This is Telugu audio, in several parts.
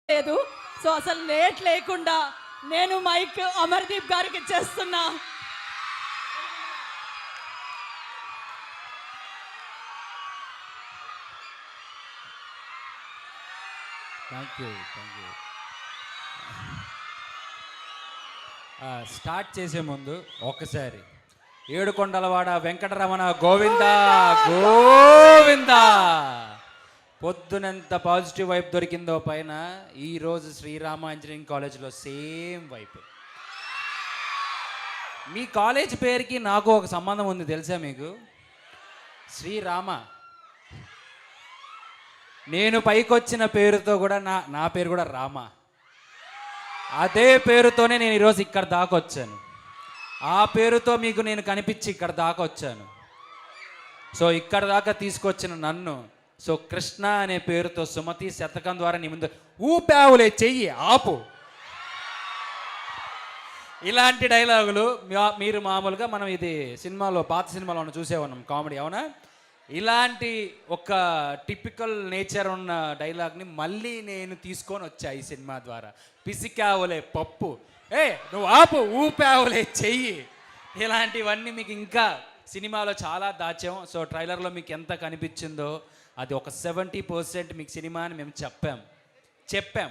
లేదు. సో అసలు లేట్ లేకుండా నేను మైక్ అమర్దీప్ గారికి ఇచ్చేస్తున్నా. Thank you. స్టార్ట్ చేసే ముందు ఒక్కసారి ఏడుకొండలవాడ వెంకటరమణ గోవిందా గోవిందా. పొద్దునెంత పాజిటివ్ వైపు దొరికిందో పైన ఈరోజు శ్రీరామ ఇంజనీరింగ్ కాలేజ్లో సేమ్ వైపు. మీ కాలేజ్ పేరుకి నాకు ఒక సంబంధం ఉంది తెలుసా మీకు? శ్రీరామ. నేను పైకొచ్చిన పేరుతో కూడా నా పేరు కూడా రామ. అదే పేరుతోనే నేను ఈరోజు ఇక్కడ దాకా వచ్చాను. ఆ పేరుతో మీకు నేను కనిపించి ఇక్కడ దాకా వచ్చాను. సో ఇక్కడ దాకా తీసుకొచ్చిన నన్ను సో కృష్ణ అనే పేరుతో సుమతి శతకం ద్వారా నీ ముందు ఊపావులే చెయ్యి ఆపు. ఇలాంటి డైలాగులు మీరు మామూలుగా మనం ఇది సినిమాలో పాత సినిమాలో మనం చూసే ఉన్నాం, కామెడీ అవునా? ఇలాంటి ఒక టిపికల్ నేచర్ ఉన్న డైలాగ్ని మళ్ళీ నేను తీసుకొని వచ్చా ఈ సినిమా ద్వారా. పిసికావులే పప్పు, నువ్వు ఆపు, ఊపావులే చెయ్యి. ఇలాంటివన్నీ మీకు ఇంకా సినిమాలో చాలా దాచాం. సో ట్రైలర్లో మీకు ఎంత కనిపించిందో అది ఒక 70% మీకు సినిమా అని మేము చెప్పాం.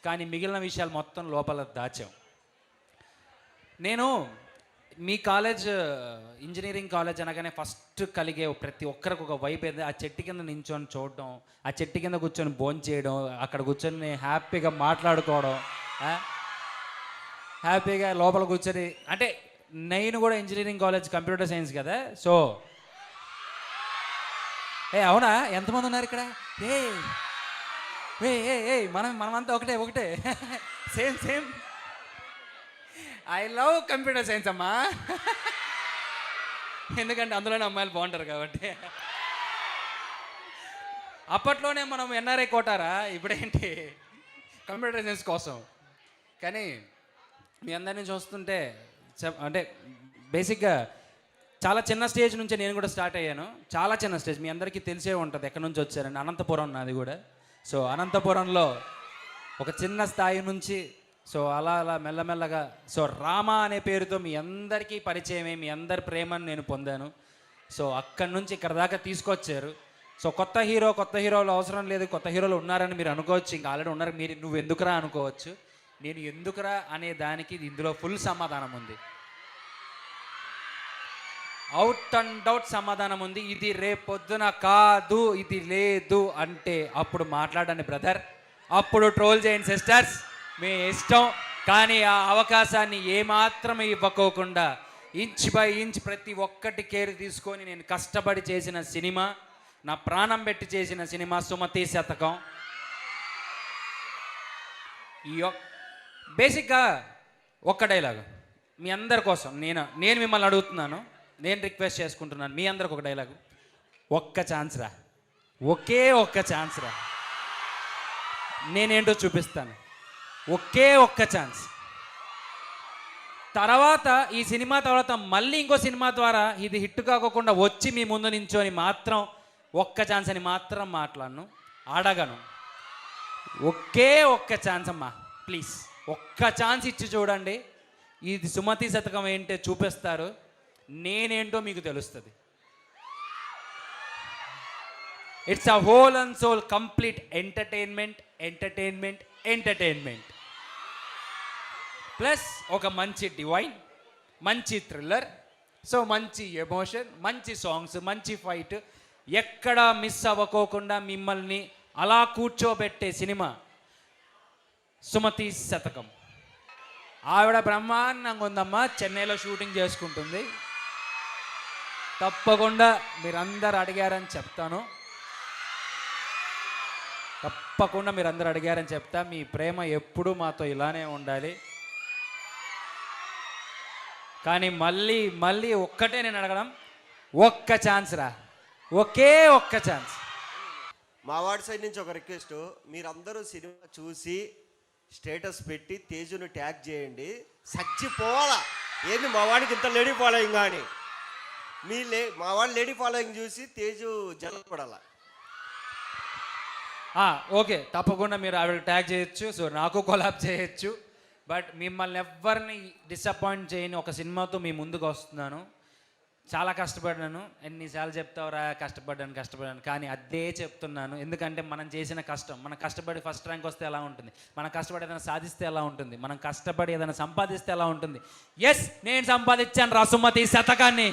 కానీ మిగిలిన విషయాలు మొత్తం లోపల దాచాం. నేను మీ కాలేజ్ ఇంజనీరింగ్ కాలేజ్ అనగానే ఫస్ట్ కలిగే ప్రతి ఒక్కరికి ఒక వైపు ఏదో ఆ చెట్టు కింద నించొని చూడడం, ఆ చెట్టు కింద కూర్చొని భోంచేయడం చేయడం, అక్కడ కూర్చొని హ్యాపీగా మాట్లాడుకోవడం, హ్యాపీగా లోపల కూర్చొని. అంటే నేను కూడా ఇంజనీరింగ్ కాలేజ్ కంప్యూటర్ సైన్స్ కదా. సో అవునా, ఎంతమంది ఉన్నారు ఇక్కడ? మనమంతా ఒకటే same. I love computer science అమ్మా. ఎందుకంటే అందులోనే అమ్మాయిలు బాగుంటారు కాబట్టి. అప్పట్లోనే మనం ఎన్ఆర్ఐ కోటారా, ఇప్పుడేంటి కంప్యూటర్ సైన్స్ కోసం. కానీ మీ అందరినీ చూస్తుంటే అంటే బేసిక్గా చాలా చిన్న స్టేజ్ నుంచి నేను కూడా స్టార్ట్ అయ్యాను. చాలా చిన్న స్టేజ్, మీ అందరికీ తెలిసే ఉంటుంది ఎక్కడి నుంచి వచ్చారండి. అనంతపురం నాది కూడా. సో అనంతపురంలో ఒక చిన్న స్థాయి నుంచి సో అలా మెల్లమెల్లగా సో రామ అనే పేరుతో మీ అందరికీ పరిచయమే, మీ అందరి ప్రేమను నేను పొందాను. సో అక్కడి నుంచి ఇక్కడ దాకా తీసుకొచ్చారు. సో కొత్త హీరోలు అవసరం లేదు, కొత్త హీరోలు ఉన్నారని మీరు అనుకోవచ్చు. ఇంకా ఆల్రెడీ ఉన్నారు. నువ్వు ఎందుకురా అనుకోవచ్చు. నేను ఎందుకురా అనే దానికి ఇందులో ఫుల్ సమాధానం ఉంది, అవుట్ అండ్ అవుట్ సమాధానం ఉంది. ఇది రేపొద్దున కాదు, ఇది లేదు అంటే అప్పుడు మాట్లాడండి బ్రదర్, అప్పుడు ట్రోల్ చేయండి సిస్టర్స్, మీ ఇష్టం. కానీ ఆ అవకాశాన్ని ఏమాత్రం ఇవ్వకోకుండా ఇంచ్ బై ఇంచ్ ప్రతి ఒక్కటి కేర్ తీసుకొని నేను కష్టపడి చేసిన సినిమా, నా ప్రాణం పెట్టి చేసిన సినిమా సుమతి శతకం. బేసిక్గా ఒక్క డైలాగ్ మీ అందరి కోసం నేను మిమ్మల్ని అడుగుతున్నాను, నేను రిక్వెస్ట్ చేసుకుంటున్నాను. మీ అందరికి ఒక డైలాగు, ఒక్క ఛాన్స్ రా, ఒకే ఒక్క ఛాన్స్ రా, నేనేంటో చూపిస్తాను. ఒకే ఒక్క ఛాన్స్. తర్వాత ఈ సినిమా తర్వాత మళ్ళీ ఇంకో సినిమా ద్వారా ఇది హిట్ కాకోకుండా వచ్చి మీ ముందు నించోని మాత్రం ఒక్క ఛాన్స్ అని మాత్రం మాట్లాడను, అడగను. ఒకే ఒక్క ఛాన్స్ అమ్మా, ప్లీజ్ ఒక్క ఛాన్స్ ఇచ్చి చూడండి. ఇది సుమతి శతకం ఏంటో చూపిస్తారు, నేనేంటో మీకు తెలుస్తుంది. It's a whole and soul complete entertainment plus ఒక మంచి డివైన్, మంచి థ్రిల్లర్, సో మంచి ఎమోషన్, మంచి సాంగ్స్, మంచి ఫైట్, ఎక్కడా మిస్ అవ్వకోకుండా మిమ్మల్ని అలా కూర్చోబెట్టే సినిమా సుమతి శతకం. ఆవిడ బ్రహ్మాండంగా ఉందమ్మా, చెన్నైలో షూటింగ్ చేసుకుంటుంది. తప్పకుండా మీరందరూ అడిగారని చెప్తాను, తప్పకుండా మీరందరూ అడిగారని చెప్తా. మీ ప్రేమ ఎప్పుడూ మాతో ఇలానే ఉండాలి. కానీ మళ్ళీ ఒక్కటే నేను అడగడం, ఒక్క ఛాన్స్ రా, ఒకే ఒక్క ఛాన్స్. మా వాడి సైడ్ నుంచి ఒక రిక్వెస్ట్, మీరందరూ సినిమా చూసి స్టేటస్ పెట్టి తేజును ట్యాగ్ చేయండి. చచ్చిపోవాలా ఏంది మా వాడికి ఇంత లేడీ ఫాలోయింగ్ కానీ, మా వాడు లేడీ ఫాలోయింగ్ చూసి తేజు జనం పడాల. ఓకే, తప్పకుండా మీరు ఆవిడ ట్యాగ్ చేయొచ్చు, సో నాకు కొలాబ్ చేయొచ్చు. బట్ మిమ్మల్ని ఎవరిని డిసప్పాయింట్ చేయని ఒక సినిమాతో మీ ముందుకు వస్తున్నాను. చాలా కష్టపడ్డాను, ఎన్నిసార్లు చెప్తావురా కష్టపడ్డాను, కానీ అదే చెప్తున్నాను. ఎందుకంటే మనం చేసిన కష్టం, మనం కష్టపడి ఫస్ట్ ర్యాంక్ వస్తే ఎలా ఉంటుంది, మనం కష్టపడి ఏదైనా సాధిస్తే ఎలా ఉంటుంది, మనం కష్టపడి ఏదైనా సంపాదిస్తే ఎలా ఉంటుంది. ఎస్, నేను సంపాదించాను రా సుమతి శతకాన్ని.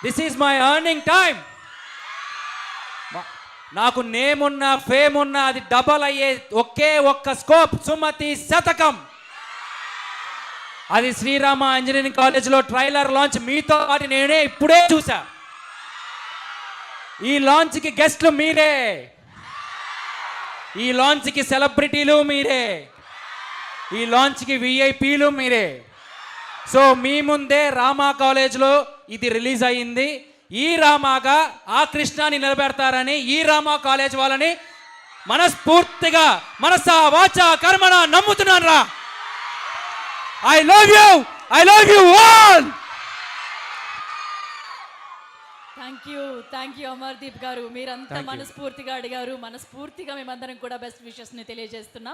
This is my earning time. నాకు నేమ్ ఉన్నా ఫేమ్ ఉన్నా అది డబల్ అయ్యే ఒకే ఒక్క స్కోప్, సుమతి శతకం. అది శ్రీరామ ఇంజనీరింగ్ కాలేజ్లో ట్రైలర్ లాంచ్ మీతో పాటు నేనే ఇప్పుడే చూసా. ఈ లాంచ్కి గెస్ట్లు మీరే, ఈ లాంచ్కి సెలబ్రిటీలు మీరే, ఈ లాంచ్కి విఐపీలు మీరే. సో మీ ముందే రామా కాలేజ్లో ఇది రిలీజ్ అయ్యింది. ఈ రామాగా ఆ కృష్ణాని నిలబెడతారని ఈ రామా కాలేజ్ వాళ్ళని మనస్ఫూర్తిగా మనసా వాచా కర్మణ నమ్ముతున్నాను రా. I love you all. Thank you Amardeep గారు, మీరంతా మనస్ఫూర్తిగా అడిగారు. మనస్ఫూర్తిగా మేమందరం కూడా బెస్ట్ విషెస్ని తెలియజేస్తున్నాం.